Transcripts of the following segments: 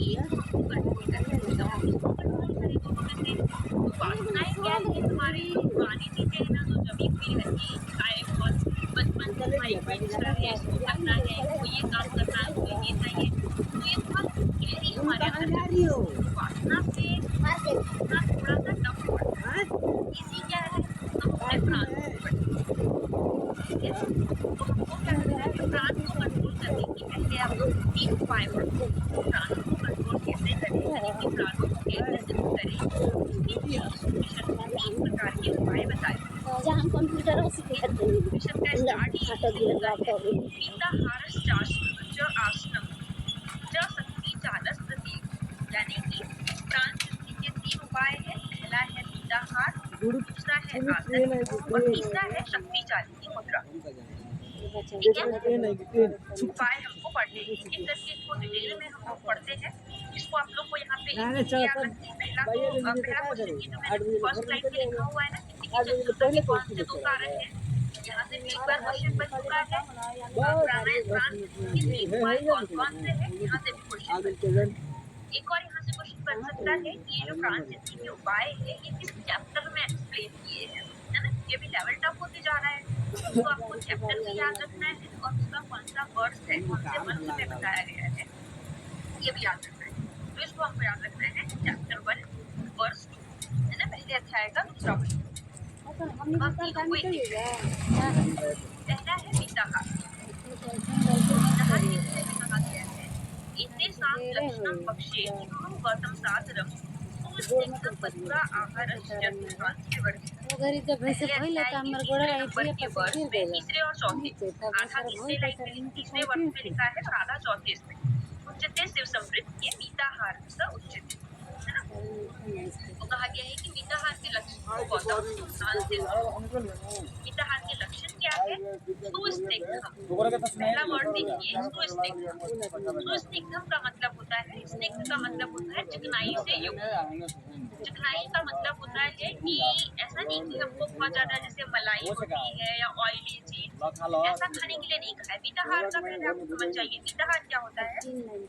एक को हमको कंट्रोल करना है, तो हम इसको कंट्रोल करें दोनों में से। तो वासनाएँ क्या है कि हमारी पुरानी चीज़ें हैं ना जो जमी हुई रहती हैं, चाहे बहुत बचपन से हमारी कोई इच्छा है, इसको करना है, इसको ये काम करना है, मुझे ये चाहिए, तो ये बहुत गहरी हमारे अंदर जमी है। तो वासना से छूटना थोड़ा-सा टफ पड़ता है। ईज़ी क्या है, हम अपने प्राण को पकड़ते हैं, ठीक है? तो हमको क्या करना है कि प्राण को कंट्रोल करने की पहले आप 3 उपाय पढ़ो। प्राणों को कंट्रोल कैसे करें, यानी कि प्राणों को कैसे सिद्ध करें, उसके लिए इस उपनिषद में 3 प्रकार के उपाय बताए गए हैं। जहाँ कंप्यूटर ठीक है? उपनिषद का स्टार्ट ही यहीं से होता है, वीताहारश्चाश्न च आसनम च शक्ति चालस प्रतीक, यानी कि प्राण सिद्धि के 3 उपाय हैं। पहला है वीताहार, दूसरा है आसन और तीसरा है शक्तिशाली की मुद्रा। ठीक है? उपाय हमको पढ़ने हैं, एक-एक करके इसको डिटेल में हम लोग पढ़ते हैं। इसको आप लोग को यहाँ पे याद रखिए। पहला क्वेश्चन ये जो मैंने फर्स्ट लाइन में लिखा हुआ है ना, किसी की चतुर्था के कौन से 2 कारक हैं, यहाँ से भी एक बार क्वेश्चन बन चुका है। प्राण के 3 उपाय कौन-कौन से हैं, यहाँ से भी क्वेश्चन बन चुका है। एक और यहाँ से क्वेश्चन बन सकता है कि ये जो प्राण सिद्धि के उपाय है ये किस चैप्टर में एक्सप्लेन किए हैं, है ना? ये भी लेवल टफ होते जा रहा है, तो आपको चैप्टर भी याद रखना है और उसका कौन सा वर्स है, कौन से मंत्र में बताया गया है, ये भी याद रखना है। तो इसको हमको याद रखना है चैप्टर 1 वर्स 2, है ना? पहले अध्याय का दूसरा वर्ष। अब तीनों को एक-एक पहला है वीताहार। वीताहार किससे भी कहा गया है, एतेषां लक्षणं वक्ष्ये गौतम सादरं सुस्निग्धं मधुरा आहारश्च वर्धितम्। पहले अध्याय के तीसरे नंबर के वर्ष में तीसरे और चौथे, आधा तीसरे लाइन में तीसरे वर्ष में लिखा है और आधा चौथे इसमें उच्चते शिव समृद्ध ये वीताहार स उच्चते, है ना? तो कहा गया है कि वीताहार के लक्षण को गौतम से वीताहार के लक्षण क्या है, सुस्निग्धम। पहला वर्ड देखिए, सुस्निग्धम। सुस्निग्धम का मतलब होता है, स्निग्ध का मतलब होता है चिकनाई से युक्त। चिकनाई का मतलब होता है कि ऐसा नहीं कि हमको बहुत ज्यादा जैसे मलाई होती है या ऑयली चीज, ऐसा खाने के लिए नहीं खाए। वीताहार का पहले आपको समझ चाहिए वीताहार क्या होता है।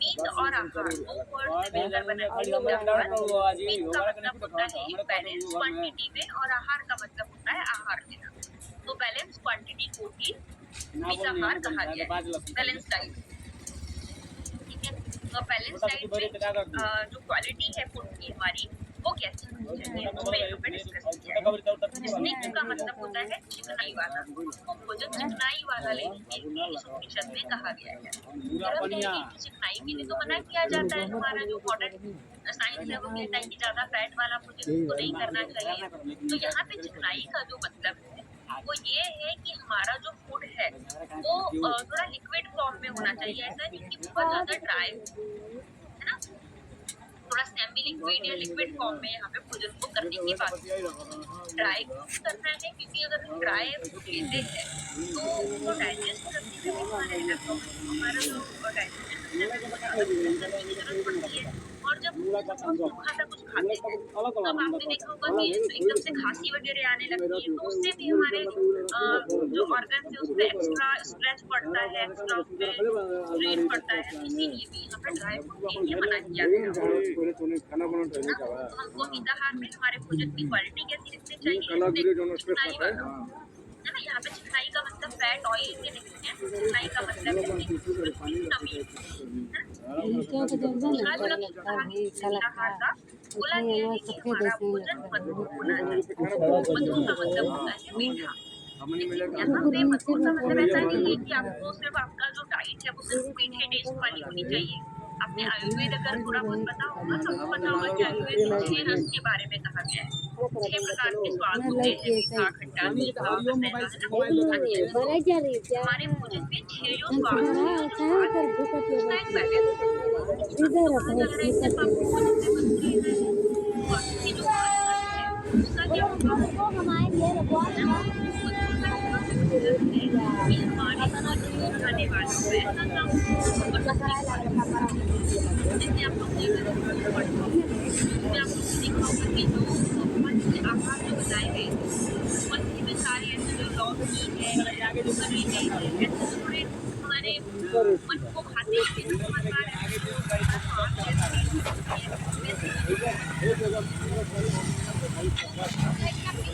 मीत और आहार 2 वर्ड से मिलकर बना है वीताहार। मीत का मतलब होता है बैलेंस क्वांटिटी में और आहार का मतलब होता है आहार लेना, तो बैलेंस क्वांटिटी को ही वीताहार कहा गया है, बैलेंस डाइट। ठीक है, तो बैलेंस डाइट में जो क्वालिटी है फूड की हमारी वो कैसी होनी चाहिए, वो यहाँ पे डिस्कस किया है। स्निग्ध का मतलब होता है चिकनाई वाला, तो भोजन चिकनाई वाला लेने के लिए इस उपनिषद में कहा गया है। चिकनाई के लिए तो मना किया जाता है, हमारा जो मॉडर्न साइंस है वो कहता है कि ज्यादा फैट वाला भोजन को नहीं करना चाहिए। तो यहाँ पे चिकनाई का जो मतलब है वो ये है कि हमारा जो फूड है वो थोड़ा लिक्विड फॉर्म में होना चाहिए, ऐसा नहीं कि बहुत ज्यादा ड्राई, है ना? थोड़ा सेमी लिक्विड या लिक्विड फॉर्म में यहाँ पे भोजन को करने की बात है। ड्राई करना है क्योंकि अगर हम ड्राई फूड लेते हैं तो वो डाइजेस्ट करने में हमारा जो डाइजेशन करने की जरूरत पड़ती है। और जब सूखा सा कुछ खाते हैं तब आपने देखा होगा कि एकदम से खांसी वगैरह आने लगती है, तो उससे भी हमारे जो ऑर्गन है उस पर एक्स्ट्रा स्ट्रेच पड़ता है, एक्स्ट्रा उस पर स्ट्रेन पड़ता है, तो इसीलिए भी यहाँ पर ड्राई फूड के लिए मना किया गया है। तो हमको वीताहार में हमारे भोजन की क्वालिटी कैसी रखनी चाहिए, चिकनाई वाला, है ना? यहाँ पे चिकनाई का मतलब फैट ऑयल के नहीं है, चिकनाई का मतलब है कि बिल्कुल नमी, दूसरा जो लक्ष्य कहा वीताहार का बोला गया है कि हमारा भोजन मधुर होना चाहिए। मधुर का मतलब होता है मीठा। लेकिन यहाँ पे मधुर का मतलब ऐसा नहीं है कि आपको सिर्फ आपका जो डाइट है वो सिर्फ मीठे टेस्ट वाली होनी चाहिए। आपने आयुर्वेद अगर थोड़ा बहुत पता होगा तो आपको पता होगा कि आयुर्वेद में 6 रस के बारे में कहा गया है। 6 प्रकार के स्वाद होते हैं, मीठा, खट्टा, तीखा, कसैला, हमारे भोजन में 6 जो स्वाद है उसका एक बैलेंस सिर्फ आपको भोजन में मधुर लेना है, बाकी जो 5 रस है उसका क्या होगा, है ना? मधुर का यहाँ पे मतलब है कि हमारे जो खाने वाला हो ऐसा ना हो और दूसरी बात जैसे आप लोग ने अगर बुक पढ़ी होगी उसमें आप लोगों ने देखा होगा कि जो पंच आहार जो बताए गए थे पंच में सारे ऐसे जो लौकी है, करेले है, ऐसे जो थोड़े हमारे मन को खाते हैं, तो हमारे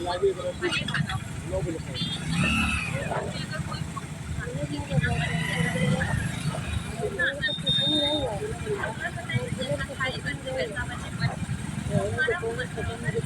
भले खाना हो। अगर कोई खाने की ना पड़े जैसा ना ना अगर बताइए जैसा थाली बनती वैसा बने बट तो हमारा मन बनेगा।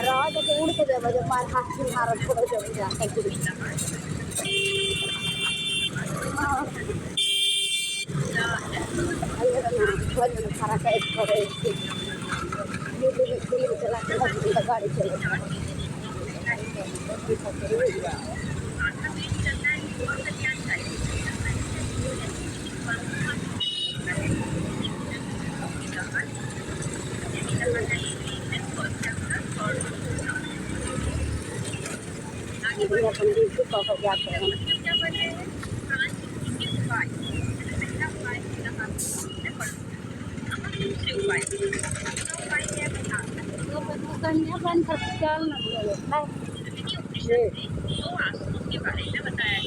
रात को उड़ के जब जब मार हाथ से मार थोड़ा जब जाता है अल्लाह ना छोड़ सारा कैसे करे ये चला चला गाड़ी चला अपन देख के कॉफी जाते हैं कन्या बन सकता है दो आसनों के बारे में बताया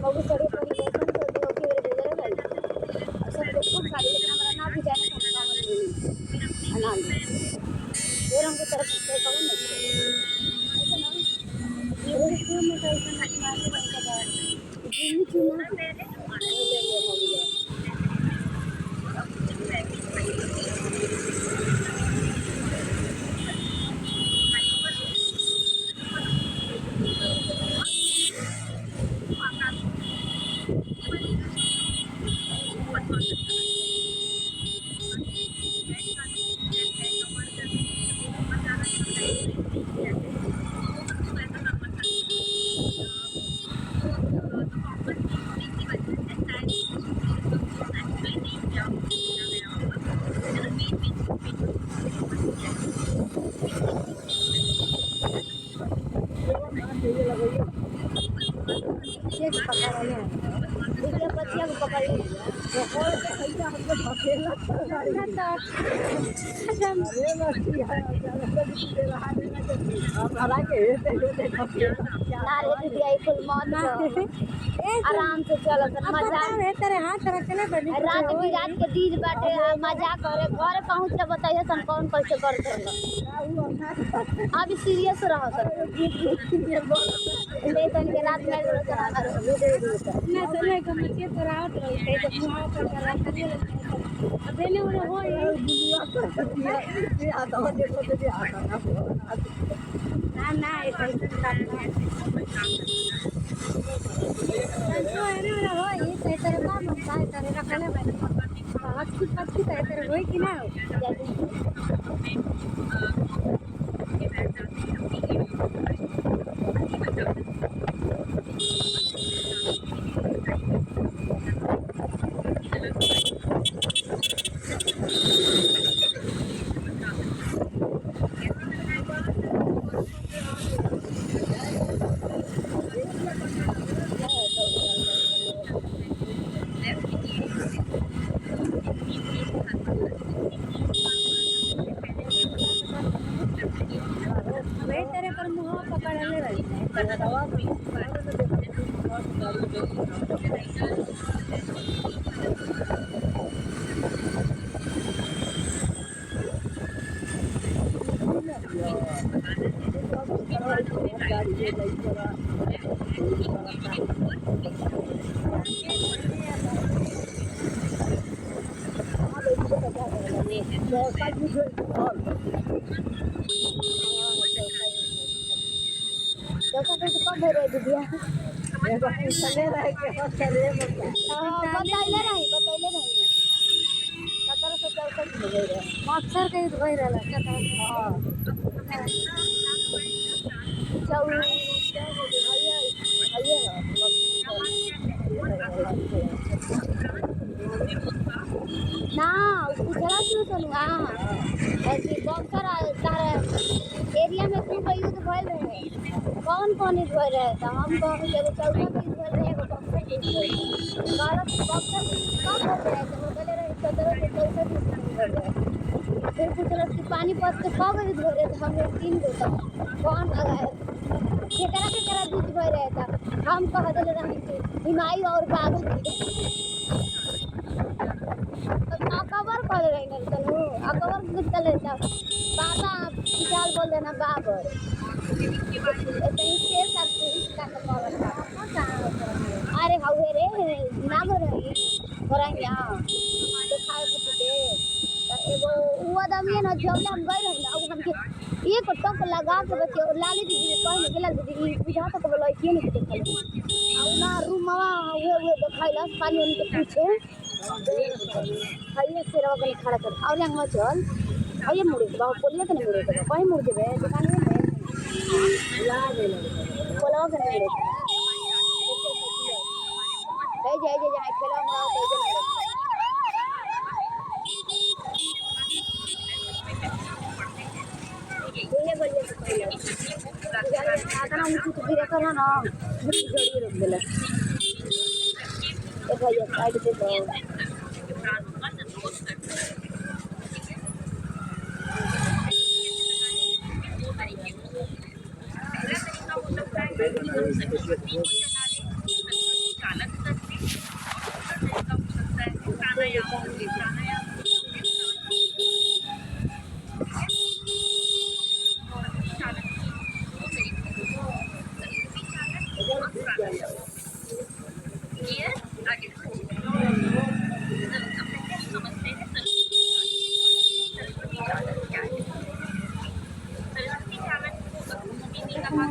मगू सड़ी पड़ी असं खूप सारी लेकिन हमारा ना भी जाने का आनंद और हमको तरफ से कौन बच्चिया को आराम से चल हाथ रात बिरात के दीज बाटे मजा करे घर पहुँच के बताइए सन कौन कैसे करते अभी सीरियस रह रात में होई कि ना जैसा तो कब भरे दीदिया बतैले रही 1764 में गई रहे अक्सर कहीं धोई रहला ना उसको चला क्यों चलूँगा ऐसे बॉक्सर तारे एरिया में तू गई तो भय रहे कौन कौन इस भय रहे था हम कौन जब चौथा पे इस भय रहे बॉक्सर के गलत बॉक्सर कब हो रहे थे वो बोले रहे 17 से 64 रहे फिर पूछल कि पानीपत के कब इस भय रहे थे हम लोग 3 गो था कौन लगाए केकरा बीच भय रहे था हम कह दिले रहे हिमाई और बाघ अकबर कर रही ना चलो अकबर कितना लेता बाबा विशाल बोल देना बाबर इतनी शेर करते अरे हवे रे नाम रही बरंगिया दिखाए कुछ एगो वो आदमी है ना जब हम गए रहे ना अब हमके एक टक लगा के बच्चे और लाली दीदी कहने गेला दीदी बुझा तक बोला कि नहीं देखल और ना रूमवा वो दिखाइला पानी उनके पूछे हाइए सेवा के खड़ा कर और यहाँ चल हाइए मुड़े के बाबू बोलिए कि नहीं मुड़े के कहीं मुड़ के बे दुकान में ला दे बोला के नहीं मुड़े जय जय खेला हमरा ये बोलिए आता ना मुझे गिरे करना ना मुझे जड़ी रख देला एक भैया साइड पे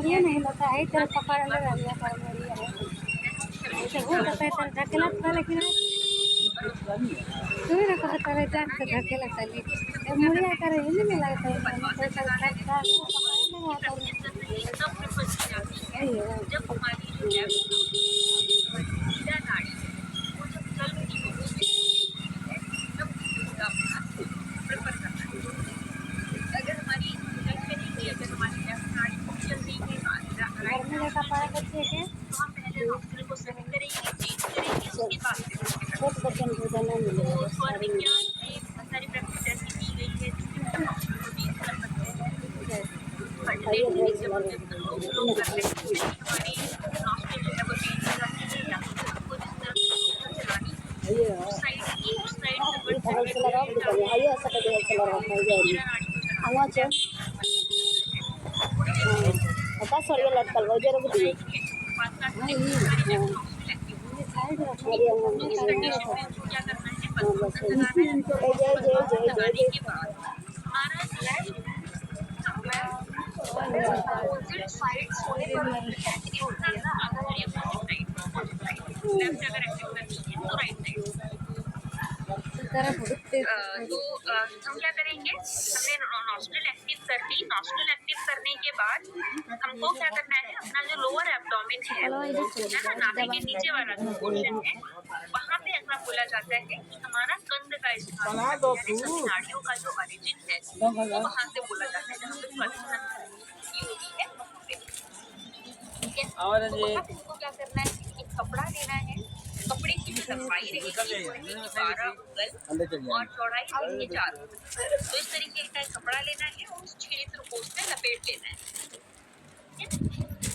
ये नहीं लगता है तेरे पकड़ ले रहा है ऐसे हो सकता है तेरे ढकेला था लेकिन तू ना कहता है जान से ढकेला चली ये मुड़िया करे ही नहीं लगता है जब हमारी जो है नाड़ी वो जब चल रही होती है तब उसका प्रेफर करना है अगर हमारी चल करेंगी अगर हमारी नाड़ी चल रही है का पारा करते हैं तो हम पहले डॉक्टर को सही करेंगे चेंज करेंगे उसके बाद बहुत बच्चों को जाना मिलेगा स्वर विज्ञान में बहुत सारी प्रैक्टिस ऐसी की गई है जिसमें हम डॉक्टर को चेंज कर सकते हैं लोग कर लेते हैं हमारी नॉस्टल जो है वो चेंज हो जाती है या फिर हमको जिस तरह से चलानी उस साइड से आइए सकते हैं चला रहा है पता सरिया लटकल हो जरा बुझिए साइड सोने पर लेफ्ट अगर एक्टिव करनी है तो राइट साइड तो हम क्या करेंगे हमने नॉस्ट्रल एक्टिव कर ली नॉस्ट्रल एक्टिव करने के बाद हमको क्या करना है अपना जो लोअर एब्डोमेन है ना नाभि के नीचे वाला जो पोर्शन है वहाँ पे ऐसा बोला जाता है कि हमारा कंध का स्थान नाड़ियों का जो ओरिजिन है वो वहाँ से बोला जाता है जहाँ पे श्वसन की होती है ठीक है और हमको क्या करना है एक कपड़ा लेना है कपड़े की जो लंबाई रहेगी 12 उंगल और चौड़ाई रहेगी 4 तो इस तरीके का कपड़ा लेना है और उस क्षेत्र को उसमें लपेट लेना है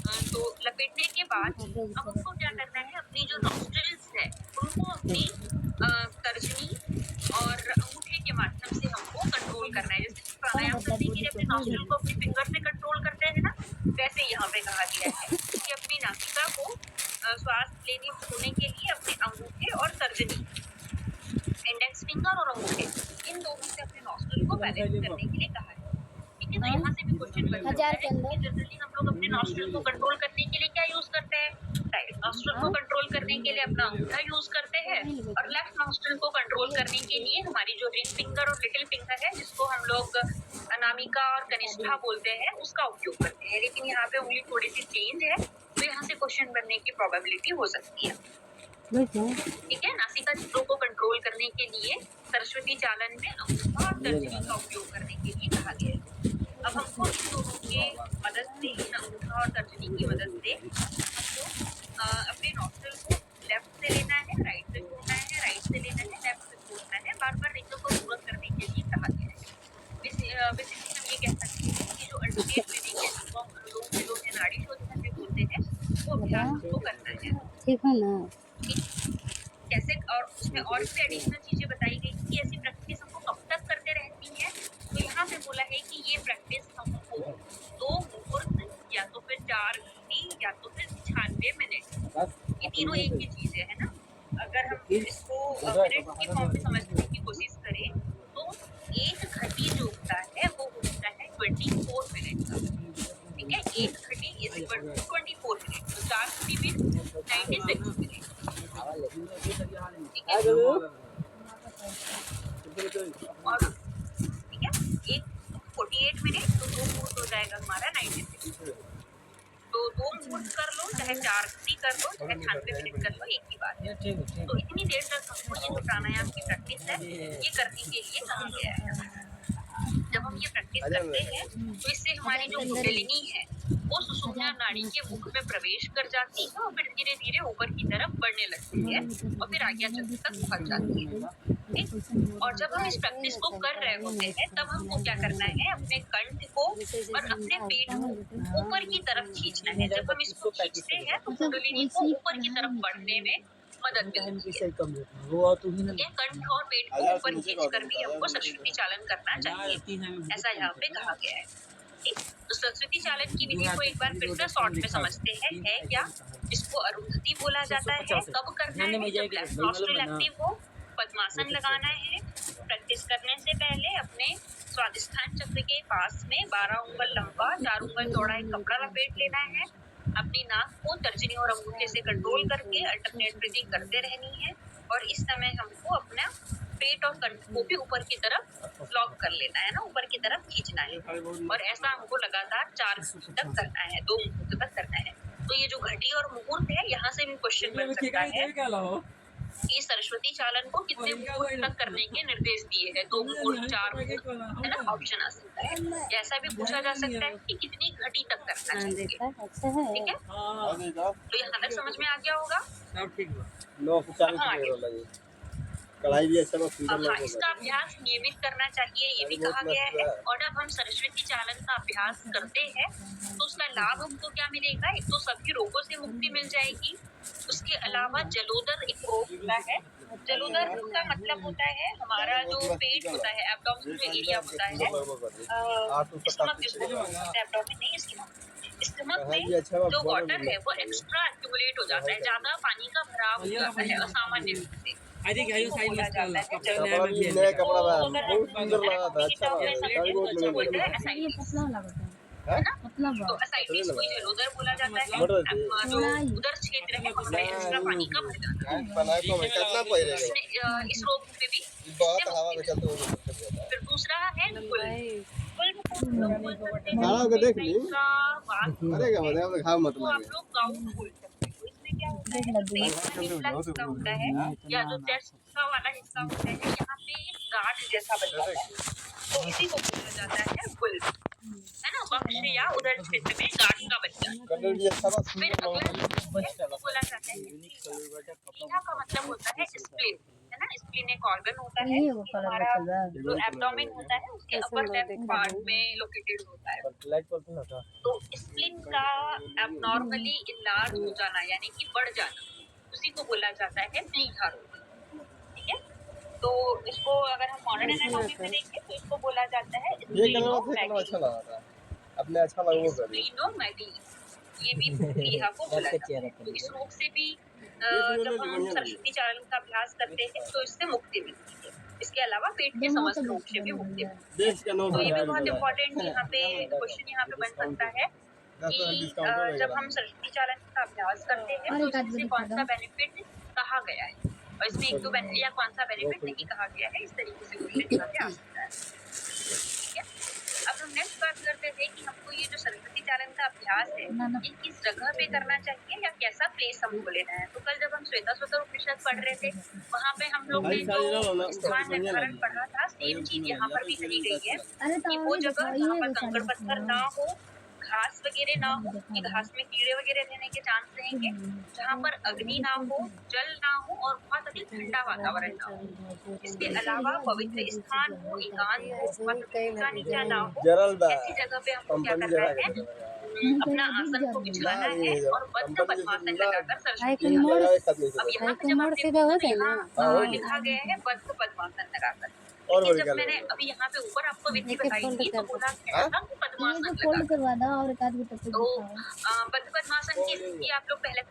तो लपेटने के बाद अब हमको क्या करना है, अपनी जो नॉस्ट्रिल्स है उनको अपनी तर्जनी और अंगूठे के माध्यम से हमको कंट्रोल करना है। जैसे प्राणायाम करने के लिए अपने नॉस्ट्रिल को अपनी फिंगर से कंट्रोल करते हैं ना, वैसे यहाँ पे कहा गया है कि अपनी नासिका को श्वास लेने छोड़ने के लिए अपने अंगूठे और तर्जनी, इंडेक्स फिंगर और अंगूठे, इन दोनों से अपने नॉस्ट्रिल को बैलेंस करने के लिए कहा है। ठीक है, तो यहाँ से भी क्वेश्चन बन सकता है कि जनरली हम लोग अपने नॉस्ट्रिल को कंट्रोल करने के लिए क्या यूज करते हैं, राइट नॉस्ट्रिल को कंट्रोल करने के लिए अपना अंगूठा यूज करते हैं, और लेफ्ट नॉस्ट्रिल को कंट्रोल करने के लिए हमारी जो रिंग फिंगर और लिटिल फिंगर है, जिसको हम लोग अनामिका और कनिष्ठा बोलते हैं, उसका उपयोग करते हैं। लेकिन यहाँ पे उंगली थोड़ी सी चेंज है, तो यहाँ से क्वेश्चन बनने की प्रोबेबिलिटी हो सकती है। ठीक है, नासिका चित्रों को कंट्रोल करने के लिए सरस्वती चालन में अंगूठा और तर्जनी का उपयोग करने के लिए कहा गया है। अब हमको इन दोनों के मदद से, इन अंगूठा और तर्जनी की मदद से हमको अपने नॉस्ट्रिल को लेफ्ट से लेना है, राइट से छोड़ना है, राइट से लेना है, लेफ्ट से छोड़ना है, बार बार रिंगों को पूरक करने के लिए कहा गया है। बेसिकली हम ये कह सकते हैं कि जो अल्टरनेट ब्रीदिंग है, जिसको हम अनुलोम विलोम या नाड़ी शोधन भी बोलते हैं, वो अभ्यास हमको करना है। ठीक है ना। कैसे, और उसमें और भी एडिशनल चीजें बताई गई कि ऐसी प्रैक्टिस हमको कब तक करते रहती है। तो यहाँ पे बोला है कि ये प्रैक्टिस हमको 2 मुहूर्त या तो फिर 4 घंटे या तो फिर 96 मिनट, ये तीनों एक ही चीज है ना। अगर हम इसको मिनट की फॉर्म में समझने की कोशिश करें तो एक घटी जो होता है वो होता है 24 मिनट का। ठीक है, एक घटी इज इक्वल टू 24 मिनट, तो 4 घटी में 96 मिनट। ठीक है, और ठीक है, एक 48 मिनट, तो 2 मुहूर्त हो जाएगा हमारा 96। तो 2 मुहूर्त कर लो, चाहे 4 घटी कर लो, चाहे 96 मिनट कर लो, एक ही बात है। तो इतनी देर तक हमको ये जो प्राणायाम की प्रैक्टिस है ये करने के लिए कहा गया है। जब हम ये प्रैक्टिस करते हैं तो इससे हमारी जो कुंडलिनी है वो सुषुम्ना नाड़ी के मुख में प्रवेश कर जाती है, और फिर धीरे धीरे ऊपर की तरफ बढ़ने लगती है, और फिर आज्ञा चक्र तक पहुंच जाती है। ठीक? और जब हम इस प्रैक्टिस को कर रहे होते हैं तब हमको क्या करना है, अपने कंठ को और अपने पेट को ऊपर की तरफ खींचना है। जब हम इसको खींचते हैं तो कुंडलिनी को ऊपर की तरफ बढ़ने में मदद मिलती है। कंठ और पेट को ऊपर खींच कर भी हमको सरस्वती चालन करना चाहिए, ऐसा यहाँ पे कहा गया है। ठीक, तो सरस्वती चालन की विधि को एक बार फिर से शॉर्ट में समझते हैं। है क्या, इसको अरुंधति बोला जाता है। कब करना है, जब लेफ्ट नॉस्ट्रिल एक्टिव हो, पद्मासन लगाना है। प्रैक्टिस करने से पहले अपने स्वादिष्ठान चक्र के पास में 12 उंगल लंबा 4 उंगल चौड़ा एक कपड़ा लपेट लेना है। अपनी नाक को तर्जनी और अंगूठे से कंट्रोल करके अल्टरनेट ब्रीदिंग करते रहनी है, और इस समय हमको अपना पेट और कंठ को भी ऊपर की तरफ लॉक कर लेना है ना, ऊपर की तरफ खींचना है, और ऐसा हमको लगातार 4 घंटे तक करना है, 2 मुहूर्त तक करना है। तो ये जो घटी और मुहूर्त है, यहाँ से भी क्वेश्चन बन सकता है कि सरस्वती चालन को कितने मुहूर्त तक करने के निर्देश दिए हैं, 2 मुहूर्त 4 मुहूर्त, है ना, ऑप्शन आ सकता है। ऐसा भी पूछा जा सकता है कि कितनी घटी तक करना चाहिए। ठीक है, तो यहाँ तक समझ में आ गया होगा। कढ़ाई भी अच्छा इसका अभ्यास नियमित करना चाहिए, ये भी कहा गया है। और जब हम सरस्वती चालन का अभ्यास करते हैं तो उसका लाभ हमको क्या मिलेगा, एक तो सभी रोगों से मुक्ति मिल जाएगी। उसके अलावा जलोदर एक रोग होता है। जलोदर का मतलब होता है हमारा जो पेट होता है, एब्डोमेन जो एरिया होता है, एब्डोमेन नहीं, स्टमक में जो वाटर है वो एक्स्ट्रा एक्यूमुलेट हो जाता है, ज्यादा पानी का भराव हो जाता है असामान्य रूप से। बोला जाता है तो असाइटिस को जलोदर बोला जाता है। जो उदर क्षेत्र है वहाँ पे एक्स्ट्रा पानी का भर जाता है। इस रोग में भी फिर दूसरा है देख ली, अरे क्या मतलब खाओ मतलब आप लोग गाउन बोल सकते हो। इसमें क्या होता है, पेट में निचला हिस्सा होता है या जो चेस्ट का वाला हिस्सा होता है, यहाँ पे एक गांठ जैसा बन जाता है, तो इसी को बोला जाता है बुल्ब, है ना, वक्ष या उदर क्षेत्र में गांठ का बच्चा। फिर अगला बोला जाता है लीहा का मतलब होता है स्प्लीन, है ना, स्प्लीन एक ऑर्गन होता है जो हमारा जो एब्डोमेन होता है उसके अपर लेफ्ट पार्ट में लोकेटेड होता है। तो स्प्लीन का एबनॉर्मली इनलार्ज हो जाना यानी कि बढ़ जाना उसी को बोला जाता है प्लीहा रोग। ठीक है, तो इसको अगर हम मॉडर्न एनाटॉमी में देखें तो इसको बोला जाता है ये कलर से कितना अच्छा लगा था, अपने अच्छा लगा वो कर स्प्लीनोमेगाली, ये भी प्लीहा को बोला जाता है। तो इस रोग से भी जब हम सरस्वती चालन का अभ्यास करते हैं तो इससे मुक्ति मिलती है। इसके अलावा पेट के समस्त रोग से भी मुक्ति मिलती है। तो ये भी बहुत इम्पोर्टेंट यहाँ पे क्वेश्चन यहाँ पे बन सकता है कि जब हम सरस्वती चालन का अभ्यास करते हैं तो इससे कौन सा बेनिफिट कहा गया है और इसमें एक दो बेनिफिट या कौन सा बेनिफिट नहीं कहा गया है, इस तरीके से क्वेश्चन यहाँ पे आ सकता है। ठीक है, अब हम नेक्स्ट बात करते थे कि हमको ये जो सरस्वती चालन का अभ्यास है ये किस जगह पे करना चाहिए या कैसा प्लेस हमको लेना है। तो कल जब हम श्वेताश्वतर उपनिषद पढ़ रहे थे वहाँ पे हम लोग ने जो स्थान निर्धारण पढ़ा था सेम चीज यहाँ पर भी कही गई है कि वो जगह जहाँ पर कंकड़ पत्थर ना हो, घास वगैरह ना हो कि घास में कीड़े वगैरह रहने के चांस रहेंगे, जहाँ पर अग्नि ना हो, जल ना हो और बहुत अधिक ठंडा वातावरण ना हो। इसके अलावा पवित्र स्थान हो, एकांत हो, बहुत ऊंचा नीचा ना हो, ऐसी जगह पे हमको क्या करना है, अपना आसन को बिछाना है और बद्ध पद्मासन लगाकर सरस्वती। अब यहाँ पे जब आप देखो यहाँ लिखा गया है बद्ध पद्मासन लगाकर। और जब मैंने अभी यहाँ पे ऊपर आपको विधि बताई थी तो बोला गया था कि पद्मासन लगाकर। तो बद्ध पद्मासन की स्थिति आप लोग पहले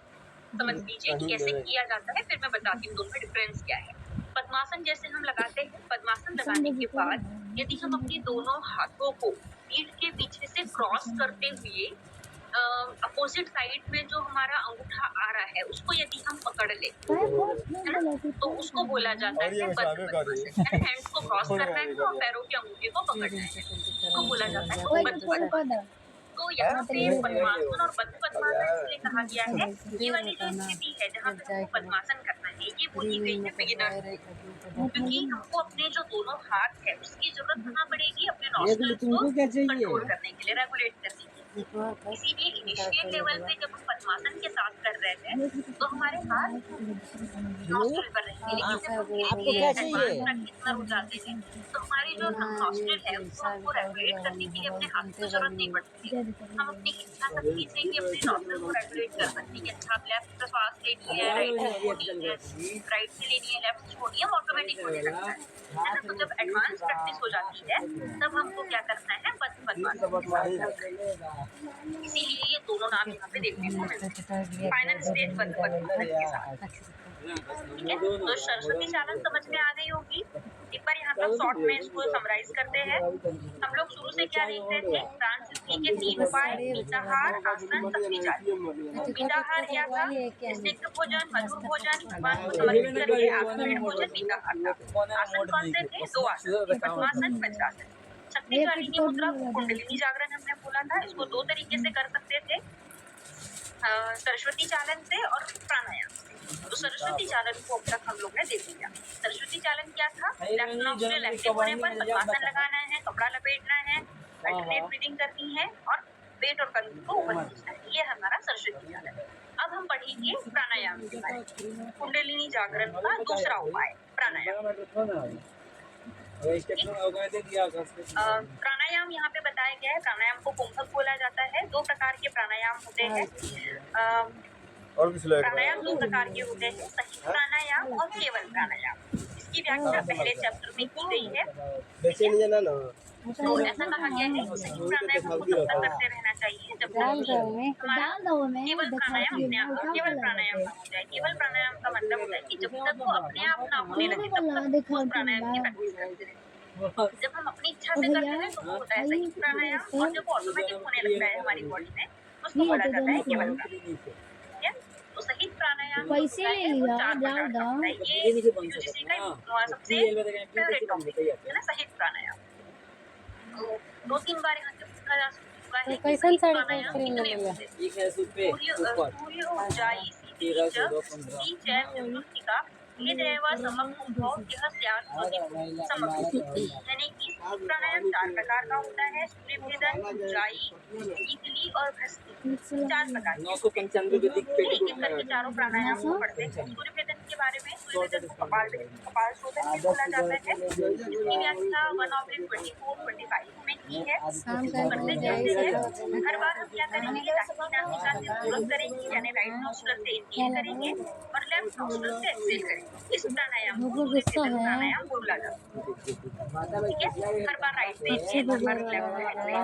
समझ लीजिए कि कैसे किया जाता है, फिर मैं बताती हूँ दोनों में डिफरेंस क्या है। पद्मासन जैसे हम लगाते हैं, पद्मासन लगाने के बाद यदि हम अपने दोनों हाथों को पीठ के पीछे से क्रॉस करते हुए अपोजिट साइड में जो हमारा अंगूठा आ रहा है उसको यदि हम पकड़ ले तो उसको बोला जाता है बद्ध पद्मासन। हैंड्स को क्रॉस करना है और पैरों के अंगूठे को पकड़ना है, उसको बोला जाता है बद्ध पद्मासन। तो यहाँ पे पद्मासन और बद्ध पद्मासन इसलिए कहा गया है, ये वाली जो स्थिति है जहाँ पे हमको पद्मासन करना है ये बोली गई है बिगिनर, क्योंकि हमको अपने जो दोनों हाथ है उसकी जरूरत कहाँ पड़ेगी, अपने नॉस्ट्रल्स को कंट्रोल करने के लिए, रेगुलेट करने के लिए। इसीलिए इनिशियल लेवल पे जब हम पद्मासन के साथ कर रहे थे तो हमारे हाथ नॉस्ट्रल पर रहेंगे, लेकिन जब हम एडवांस प्रैक्टिस में हो जाते हैं तो हमारी जो नॉस्ट्रल है उसको हमको रेगुलेट करने के लिए अपने हाथ की जरूरत नहीं पड़ती। हम अपनी इच्छा शक्ति से भी अपने नॉस्ट्रल को रेगुलेट कर सकते हैं कि अच्छा आप लेफ्ट से सांस लेनी है, राइट से छोड़नी है, राइट से लेनी है, लेफ्ट से छोड़नी है, ऑटोमेटिक होने लगता है ना। तो जब एडवांस प्रैक्टिस हो जाती है तब हमको क्या करना है, बद्ध पद्मासन। इसीलिए ये दोनों नाम यहाँ पे देखने को मिलते हैं, फाइनल स्टेज बद्ध पद्मासन के साथ। ठीक है, तो सरस्वती चालन समझ में आ गई होगी। एक बार यहाँ पर शॉर्ट में इसको समराइज करते हैं। हम लोग शुरू से क्या देख रहे थे, प्राण सिद्धि के 3 उपाय, पीताहार, आसन, शक्ति चालन। पीताहार क्या था, स्निग्ध भोजन, मधुर भोजन, भगवान को समर्पित करके आत्मवीर भोजन पीताहार था। आसन कौन से थे, 2 आसन, पद्मासन, पंचासन। शक्ति चालिनी मुद्रा कुंडलिनी जागरण हमने बोला था, इसको 2 तरीके से कर सकते थे, सरस्वती चालन से और प्राणायाम से। तो सरस्वती चालन को अब तक हम लोग ने देख लिया। सरस्वती चालन क्या था, लेफ्ट नॉस्ट्रिल एक्टिव होने पर पद्मासन लगाना है, कपड़ा लपेटना है, अल्टरनेट ब्रीदिंग करनी है और पेट और कंधे को ऊपर खींचना है, ये हमारा सरस्वती चालन। अब हम पढ़ेंगे प्राणायाम के बारे में, कुंडलिनी जागरण का दूसरा उपाय प्राणायाम। प्राणायाम यहाँ पे बताया गया है, प्राणायाम को कुंभक बोला जाता है। 2 प्रकार के प्राणायाम होते हैं। प्राणायाम 2 प्रकार के होते हैं, सहित प्राणायाम और केवल प्राणायाम। इसकी व्याख्या पहले चैप्टर में की गई है। तो ऐसा कहा गया है कि सही प्राणायाम को तब तक करते रहना चाहिए जब तक हमारा केवल प्राणायाम अपने आप केवल प्राणायाम ना हो जाए। केवल प्राणायाम का मतलब होता है कि जब तक वो अपने आप ना होने लगे तब तक उस प्राणायाम की प्रैक्टिस करते रहे। जब हम अपनी इच्छा से करते हैं तो वो होता है सही प्राणायाम, और जब वो ऑटोमेटिक होने लगता है हमारी बॉडी में उसको बोला जाता है केवल प्राणायाम। तो सही प्राणायाम पैसे ले लिया, 4 प्रकार का होता है। ये यूजीसी का सबसे फेवरेट टॉपिक है ना, सही प्राणायाम। 2-3 बार यहाँ से पूछा जा चुका है कि प्राणायाम कितने होते हैं। सूर्य ऊर्जाई सीधी चैव चतुर्थिका भेदेव समभूभव यह स्यात् समभूत। यानी कि प्राणायाम 4 प्रकार का होता है, सूर्य भेदन, ऊंचाई, शीतली और भस्त्री, 4 प्रकार के। एक एक करके चारों प्राणायाम को पढ़ते हैं। सूर्य भेदन के बारे में सूर्यवेदन को कपालशोधन भी बोला जाता है। इसकी व्याख्या 1/24-25 में की है। करते कैसे है, हर बार हम क्या करेंगे, दाहिनी नासिका से पूरक करेंगे यानी राइट नोस्ट्रल से इनहेल करेंगे और लेफ्ट नोस्ट्रल से एक्सहेल करेंगे। इस प्राणायाम को सूर्यवेदन प्राणायाम बोला जाता है। ठीक है, हर बार राइट से इनहेल, हर बार लेफ्ट से एक्सहेल।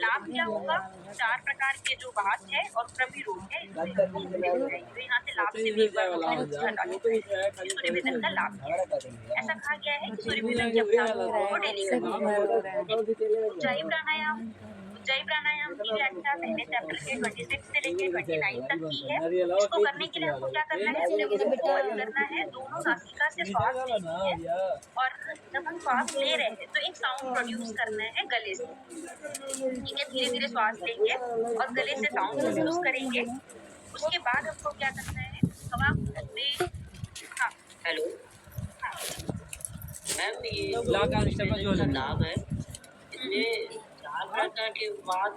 लाभ क्या होगा, 4 प्रकार के जो वात है और प्रविरोध है इससे मुक्त भी हो जाएगी। तो यहाँ से लाभ से भी एक बार सूर्यवेदन का लाभ है। ऐसा कहा गया है कि सूर्यवेदन के अभ्यास को डेली करना। उज्जाई प्राणायाम की व्याख्या पहले चैप्टर के 26 से लेकर 29 तक की है। इसको करने के लिए हमको क्या करना है, सूर्यवेदन को बंद करना है, दोनों नासिका से श्वास लेनी है और जब हम श्वास ले रहे हैं तो एक साउंड प्रोड्यूस करना है गले से। ठीक है, धीरे धीरे श्वास लेंगे और गले से साउंड प्रोड्यूस करेंगे। उसके बाद हमको क्या करना है, हवा में हाँ हेलो मैम, ये नाम है, इसमें 4 प्रकार के वात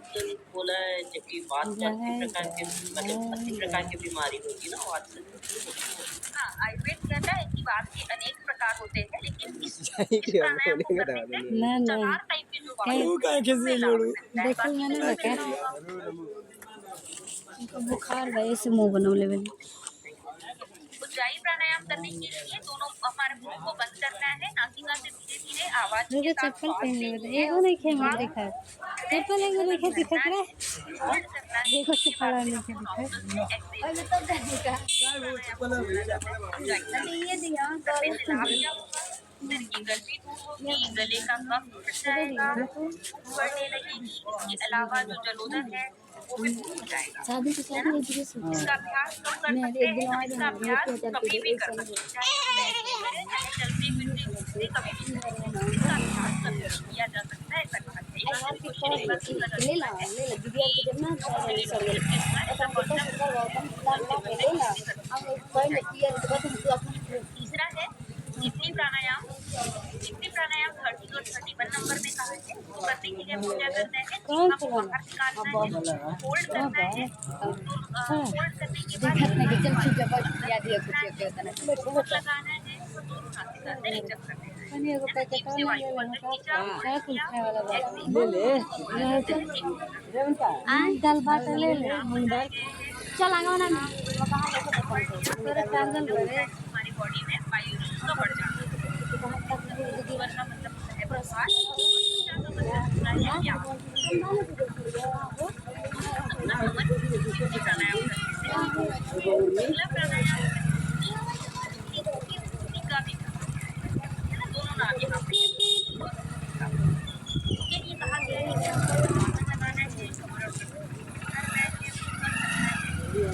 बोला है, जबकि वात 80 प्रकार के, मतलब 80 प्रकार की बीमारी होगी ना वात से। हाँ, आयुर्वेद कहता है कि वात के अनेक प्रकार होते हैं, लेकिन इस प्राणायाम को करने से 4 टाइप के जो वात देखो मैंने बुखार भाई से मुंह बनो लेवल। उज्जाई प्राणायाम करने के लिए दोनों हमारे मुंह को बंद करना है, नासिका से धीरे धीरे आवाज के मुझे साथ चप्पल श्वास पहन लेंगे। ले एगो नहीं खे मुझे दिखा चप्पल एगो नहीं खे दिखा रे होल्ड करना है, देखो चप्पल नहीं खे दिखा अभी तो देखा ये दिया करने से लाभ क्या होगा, सिर की गर्मी दूर होगी, गले का कफ उठ जाएगा, बढ़ने लगेगी। इसके अलावा जो जलोदर है वो भी दूर हो जाएगा। शादी के साथ में धीरे से इसका अभ्यास कब कर सकते हैं, हम इसका अभ्यास कभी भी कर सकते हैं, चाहे बैठे करें चाहे चलते फिरते घूमते कभी भी करें। इसका अभ्यास कभी भी किया जा सकता है। ऐसा कहा जाएगा कि क्वेश्चन एक बार पूरा कर लेना है ले दीदी आपके जब ना ऐसा कॉन्सेप्ट। तीसरा है जितनी प्राणायाम 30 और 31 नंबर में कहा है। तो करने के लिए हमको क्या करना है, हमको बाहर निकालना है, होल्ड करना है, होल्ड करने के बाद लगाना है और दोनों नासिका से एडजस्ट करना है। जीभ से वायु अंदर खींचा दाल भात ले ले चल आगे ना हमारी बॉडी में वायु तो बढ़ जाती है। जीवन का मतलब है प्रसाद, ऊर्जा का मतलब होता है ज्ञान। प्राणायाम करने से अगला प्राणायाम भूमिका भी है ना, दोनों नाम यहाँ पे ये कहा गया है कि लगाना है कमर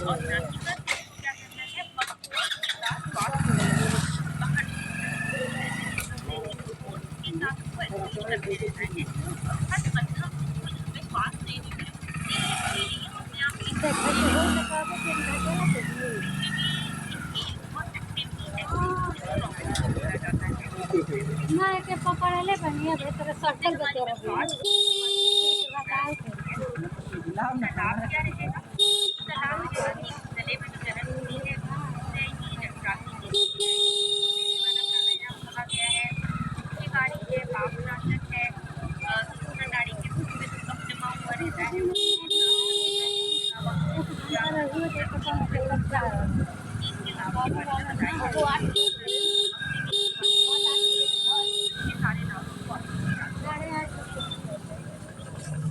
और नासिका से क्या करना है, पकड़ के साथ बात पकड़ के साथ को एक्सचेंज करते रहना है। हर मध्यम में श्वास लेने में अपने आप ना के पकड़ ले बनिया भीतर सर्कल बचे रहो लाभ क्या रहेगा, लाभ रहेगा कि गले में जो जलन होती है उससे ये जठराग्नि के प्राणायाम कहा गया है। ये नाड़ी है, पापनाशक है, सुषुम्ना नाड़ी के बीच में जो कफ जमा हुआ रहता है इसके लाभ के बारे में बताइए। ये सारे लाभ को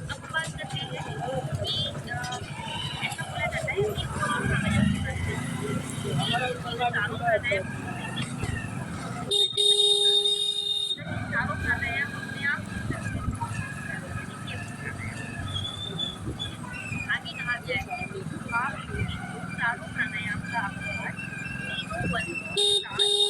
अब बात करते हैं कि ऐसा बोला जाता है कि प्राणायाम के बारे में चारों प्राणायाम अपने आप आगे कहा गया है आप चारों प्राणायाम का अभ्यास 0 1 4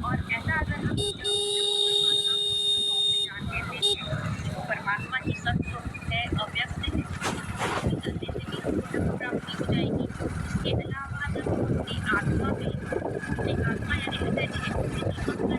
और ऐसा अगर हम जानते हैं तो परमात्मा ही सत्य है, अव्यक्त है, जल्दी से भी हमको प्राप्ति हो जाएगी। इसके अलावा जब अपनी आत्मा में अपनी आत्मा यानी हृदय में अपने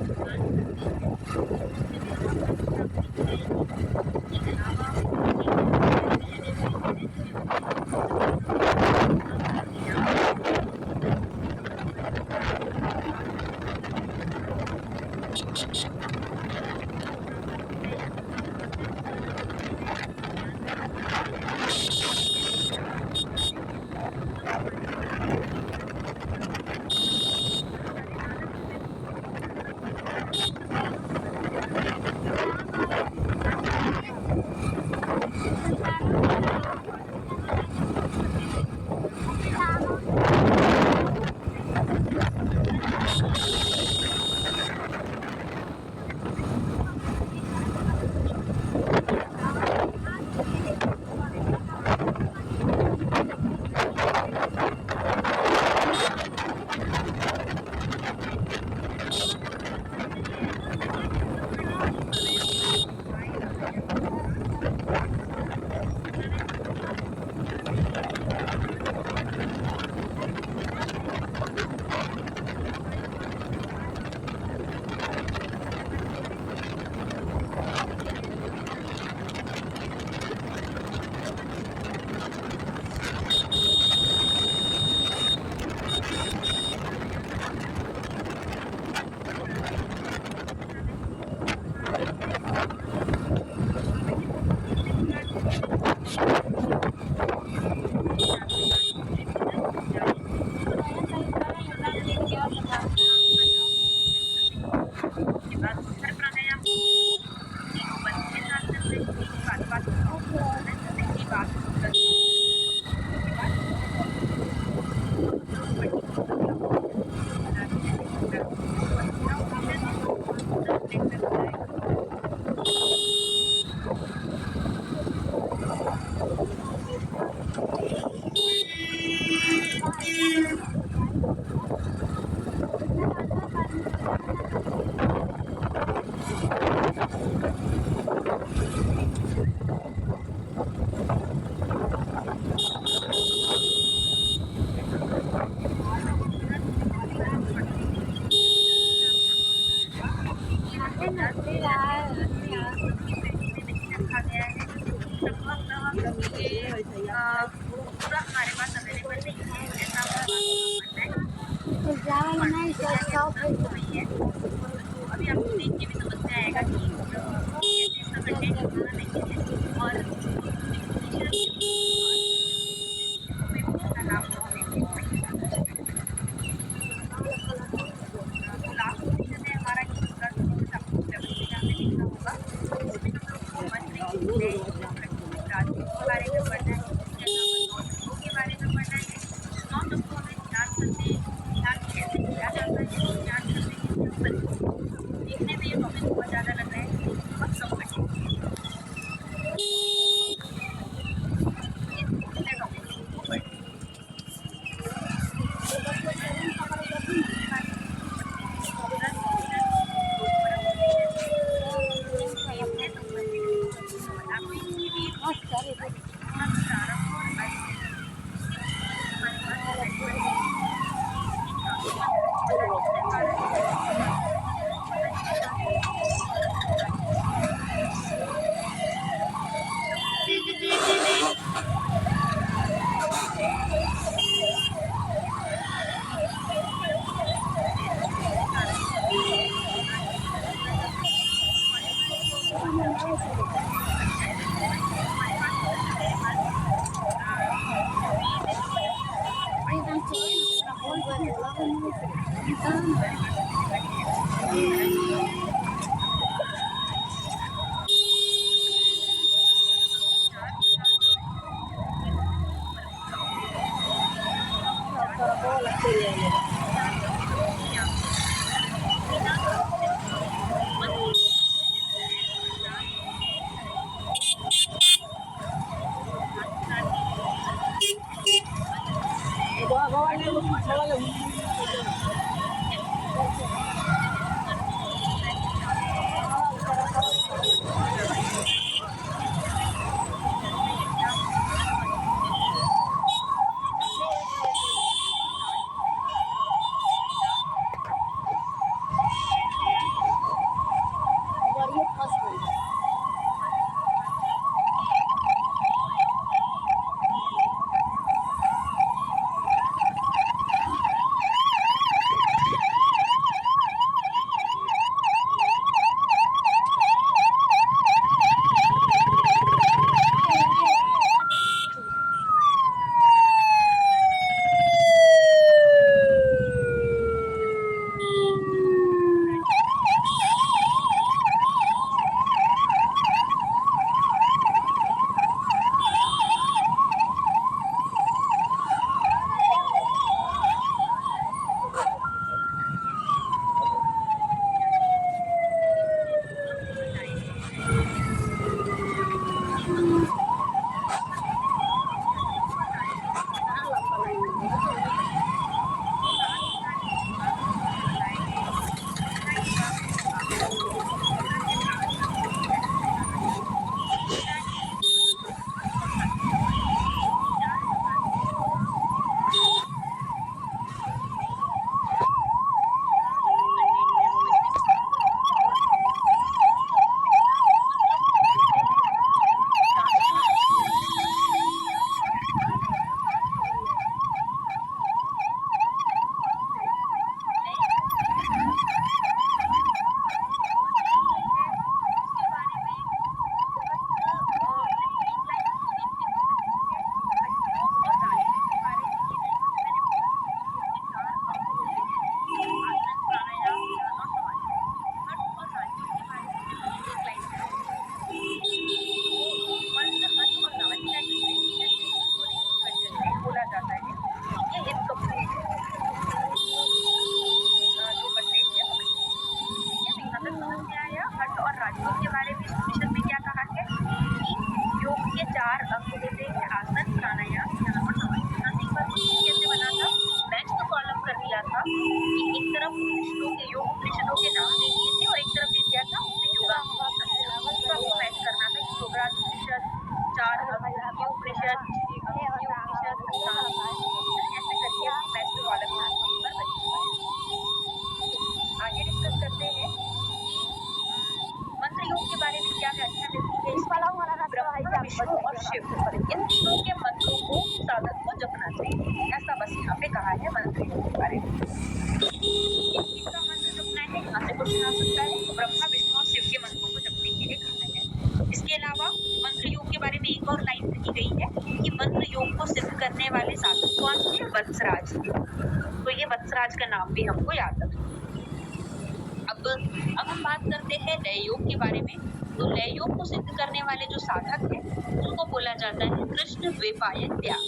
जीवन का ध्यान करते हैं, इसके अलावा पूरा हमारे पास अवेलेबल नहीं है, ऐसा हमारा मानना है। अभी आपको देख के भी समझ में आएगा कि कैसे इसका कंटेंट होना नहीं है और लास्ट पोजीशन है हमारा ये पूरा आपको देखना होगा। उसमें हम लोग को मंत्री राजनीति के बारे में पढ़ना है, के बारे में पढ़ना है। 9 तत्वों में ध्यान करते ध्यान कैसे किया जाता है, ध्यान करने के देखने में ये टॉपिक बहुत ज़्यादा लग रहा है, बहुत कम कठिन टॉपिक को पढ़ें। आगे डिस्कस करते हैं मंत्र योग के बारे में क्या व्याख्या मिलती है। ब्रह्मा विष्णु और शिव इन तीनों के मंत्रों को साधक को जपना चाहिए, ऐसा बस यहाँ पे कहा है मंत्र योग के बारे में। किसका मंत्र जपना है, यहाँ से क्वेश्चन आ सकता है। तो ब्रह्मा विष्णु और शिव के मंत्रों को जपने के लिए कहा है। इसके अलावा मंत्र योग के बारे में एक और लाइन लिखी गई है कि मंत्र योग को सिद्ध करने वाले साधक कौन थे, वत्सराज। तो ये वत्सराज का नाम भी हमको याद रखना। अब हम बात करते हैं लय योग के बारे में। तो लय योग को सिद्ध करने वाले जो साधक हैं उनको बोला जाता है कृष्ण द्वैपायन व्यास।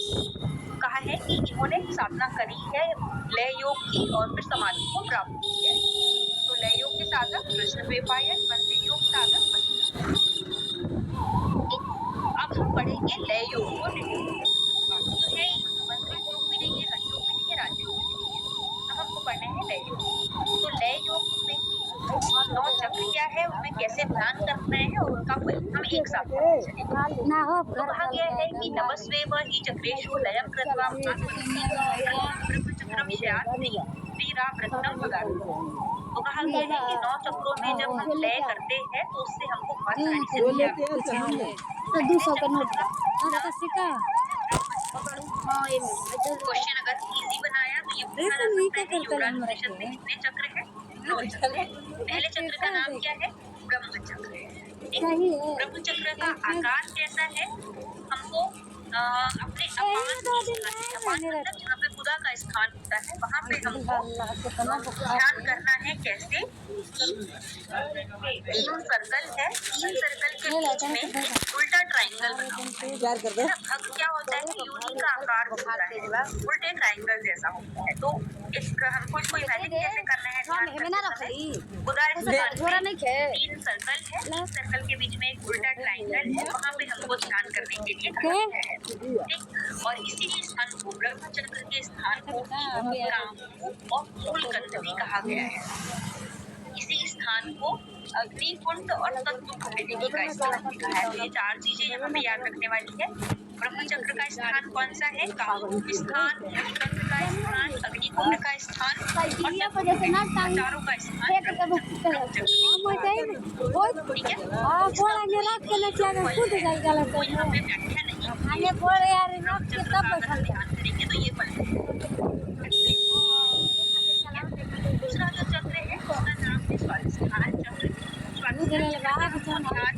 कहा है कि इन्होंने साधना करी है लय योग की और फिर समाधि को प्राप्त किया है। तो लय योग के साधक कृष्ण द्वैपायन, मंत्र योग साधक वत्सराज। अब हम पढ़ेंगे लय योग को। तो है मंत्र योग भी नहीं है, हठ योग भी नहीं है, राजयोग भी नहीं है। अब हमको पढ़ना है लय योग। तो लय योग में 9 चक्र क्या है, उसमें कैसे ध्यान करना है और उनका हम एक साथ चलेंगे। ना हो तो कहा गया है कि नमस्वेव हि चक्रेषु लयं कृत्वा ब्रह्मचक्रम स्यात् त्रिरावृत्तं भगामि। तो कहा गया है कि 9 चक्रों में जब हम लय करते हैं तो उससे हमको बहुत सारी सिद्धियां मिलती हैं। तो 200 का नोट क्वेश्चन अगर इजी बनाया तो ये पूछा जा सकता है कि युवराज उपनिषद में कितने चक्र हैं? 9 चक्र। पहले चक्र का नाम क्या है? ब्रह्म चक्र। चाहिए। प्रभु चक्र का आकार कैसा है? हमको अपने अपान मतलब जहाँ पे खुदा का स्थान होता है वहाँ पे हमको ध्यान करना है। कैसे? तीन सर्कल है, तीन सर्कल के बीच में एक उल्टा ट्रायंगल बना होता है। अब क्या होता है कि यूनी का आकार होता है, उल्टे ट्रायंगल जैसा होता है। तो एक हमको इसको इमेजिन कैसे करना है? खुदा तीन सर्कल है, तीन सर्कल के बीच में एक उल्टा ट्रायंगल है, वहाँ पे हमको ध्यान करने के लिए कहा गया है। ठीक, और इसी स्थान को ब्रह्म चक्र के स्थान को कामू और मूलकंद भी कहा गया है। इसी स्थान को अग्निकुंड और तत्व कुंडली का स्थान भी कहा है। ये चार चीजें यहाँ पे याद रखने वाली है। ब्रह्म चक्र का स्थान कौन सा है? कामू स्थान, मूलकंद का स्थान, अग्निकुंड का स्थान और चारों का स्थान। ठीक है, कोई यहाँ पे व्याख्या नहीं ध्यान करेंगे तो ये पल दूसरा जो चक्र है उसका नाम है स्वाधिष्ठान चक्र। स्वाधिष्ठान और यहाँ पे हमारा नाम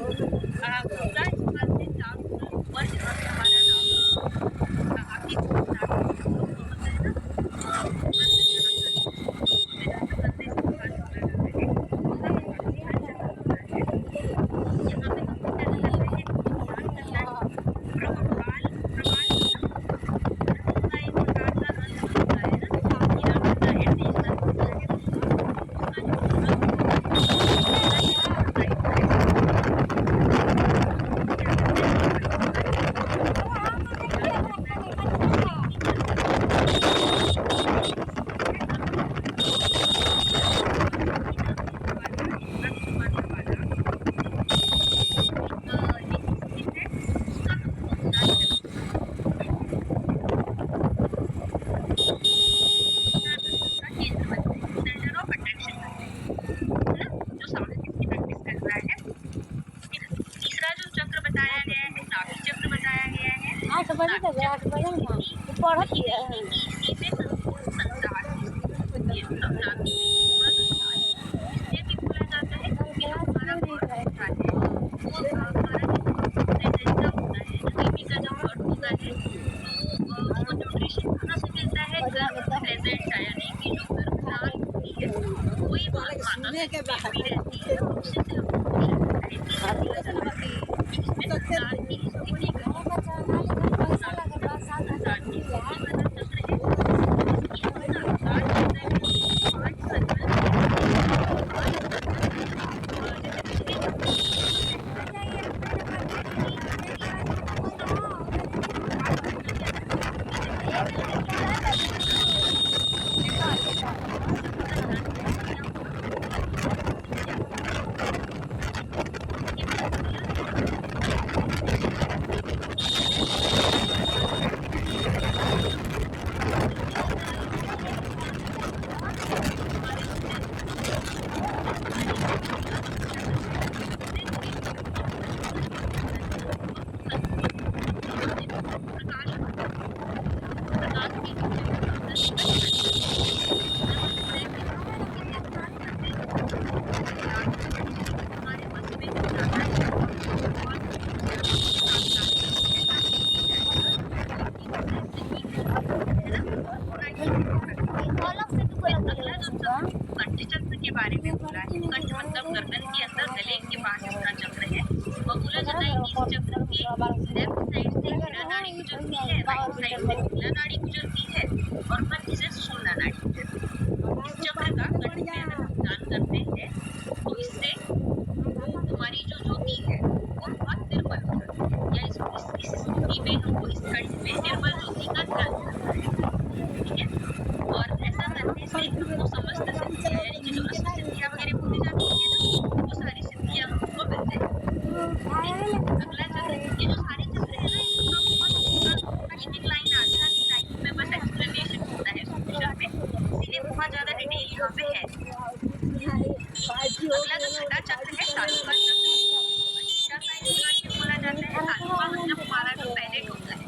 आगे नाड़ी गुजरती है और मध्य से शून्य नाड़ी गुजरती है। इस चक्र का कंठ में अगर हम ध्यान करते हैं तो इससे हमारी जो ज्योति है वो बहुत निर्मल हो जाती है, या इस स्थिति में हमको इस कंठ में निर्मल ज्योति का ध्यान करना है। ठीक है, और ऐसा करने से वो समस्त सिद्धियां यानी कि जो अष्ट सिद्धियां वगैरह बोली जाती है ना, वो सारी सिद्धियां हमको मिलते हैं। अगला चक्र, ये जो सारे चक्र है ना, एक लाइन आधी लाइन में बस एक्सप्लेनेशन होता है क्वेश्चन में, इसीलिए बहुत ज्यादा डिटेल यहाँ पे है। अगला जो छठा चक्र है तालुका चक्र, क्या का इस्तेमाल क्यों बोला जाता है? तालुका मतलब हमारा जो पैलेट होता है, हम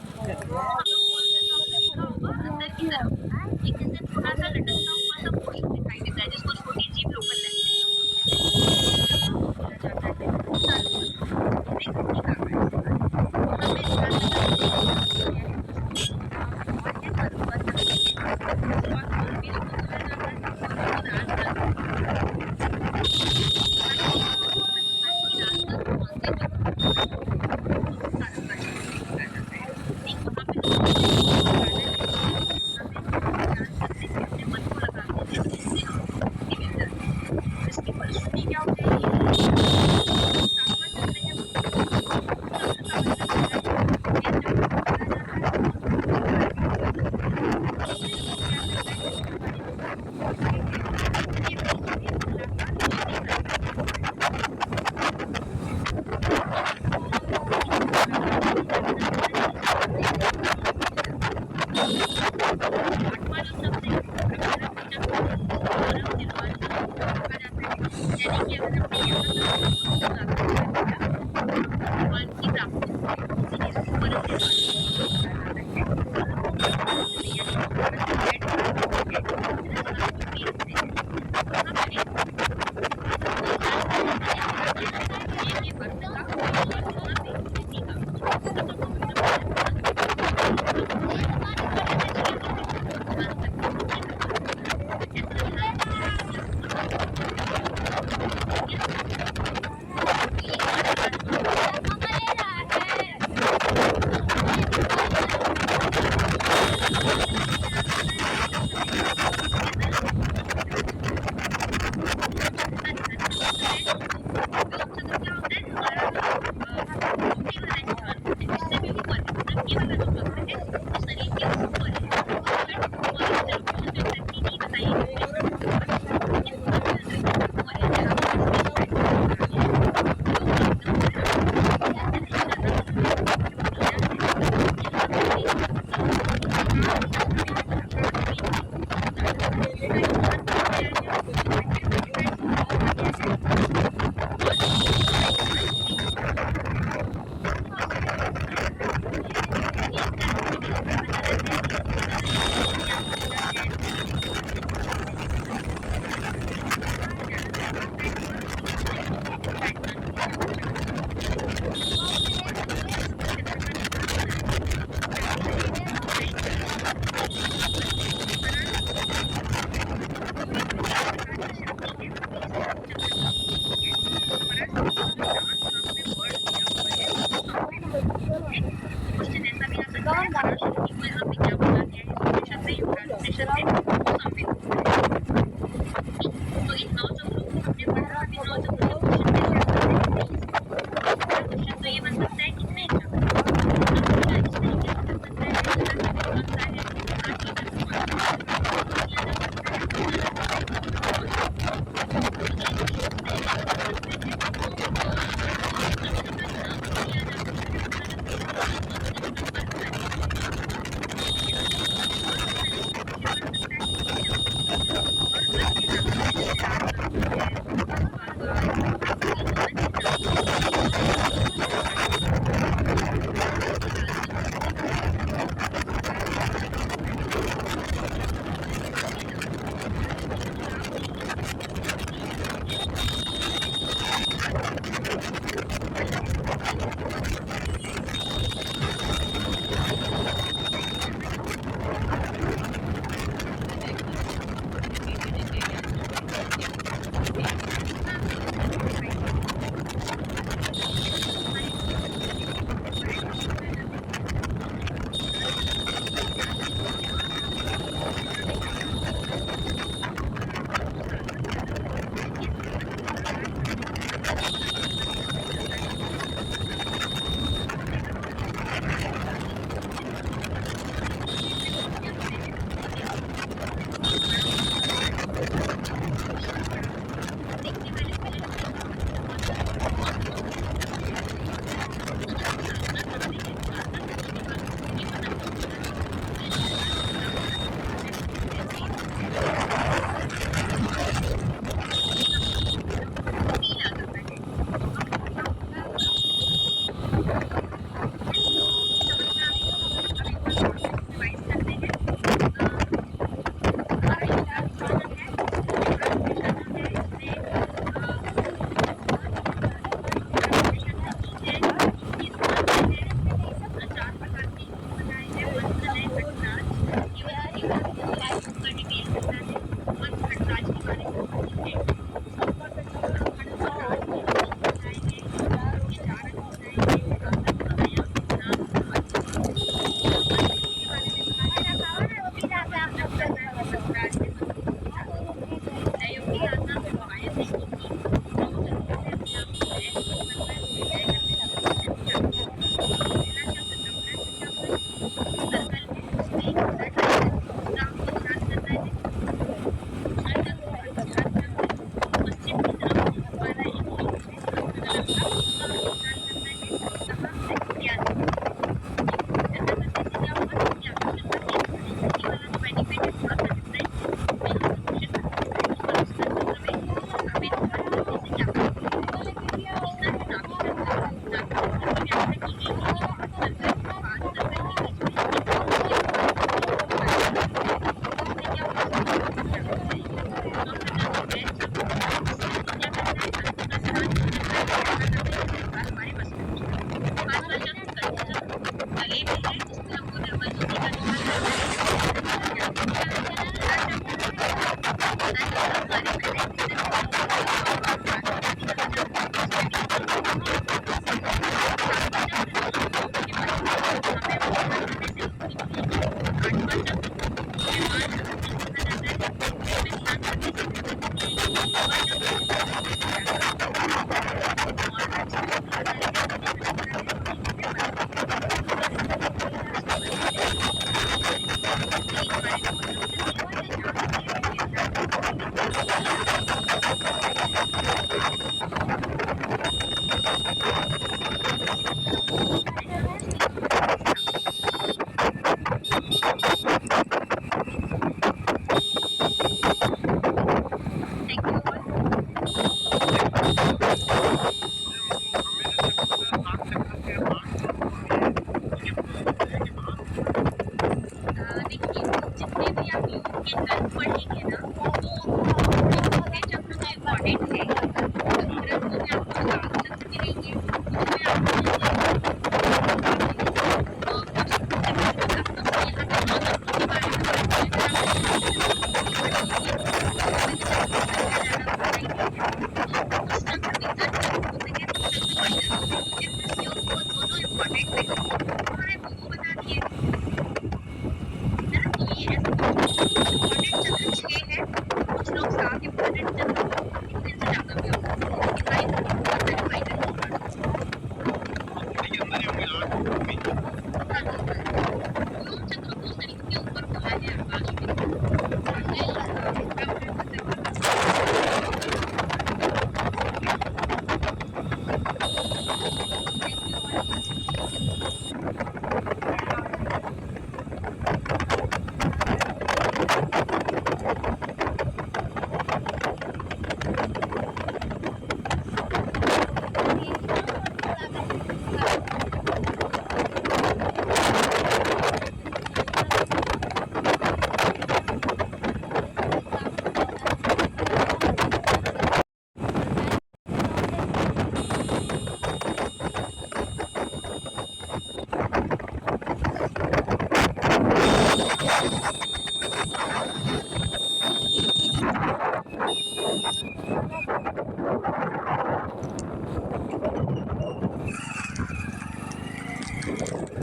लोग बोलते हैं लिखा होगा अंदर की तरफ, एक जैसे थोड़ा सा लटकता हुआ सा पोर्शन दिखाई देता है जिसको यानी कि अगर हमने यहाँ मान की प्राप्ति इसीलिए परत के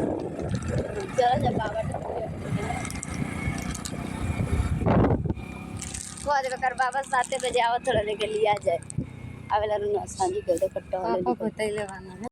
चला जा बाबा कह देवे कर बाबा 7 बजे आवत रहे के लिए आ जाए आवेला न सांझी के दे कट्टा पापा बतैले वाला